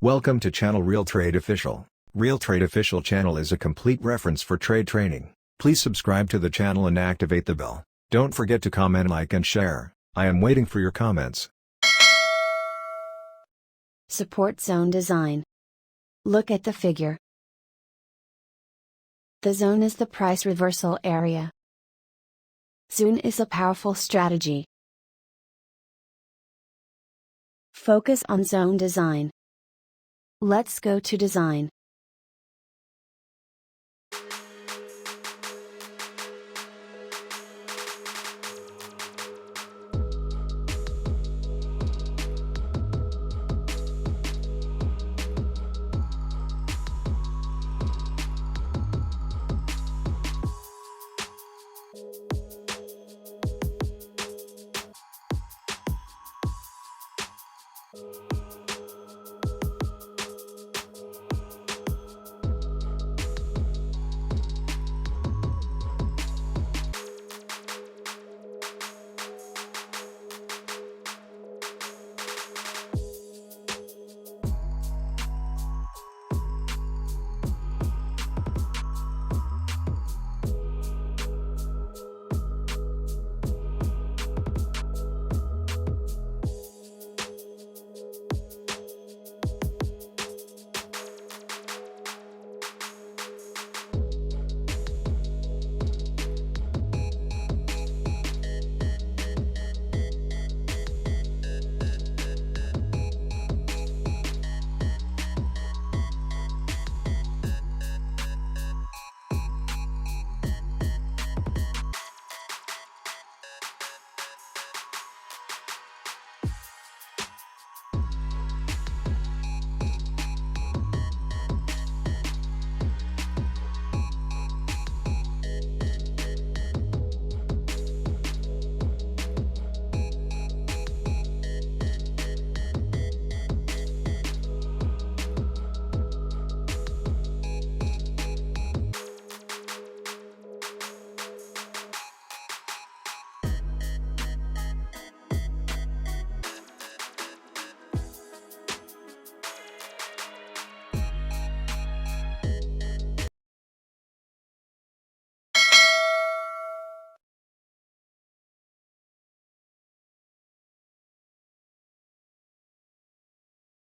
Welcome to channel Realtrade Official. Realtrade Official channel is a complete reference for trade training. Please subscribe to the channel and activate the bell. Don't forget to comment, like and share. I am waiting for your comments. Support zone design. Look at the figure. The zone is the price reversal area. Zone is a powerful strategy. Focus on zone design. Let's go to design.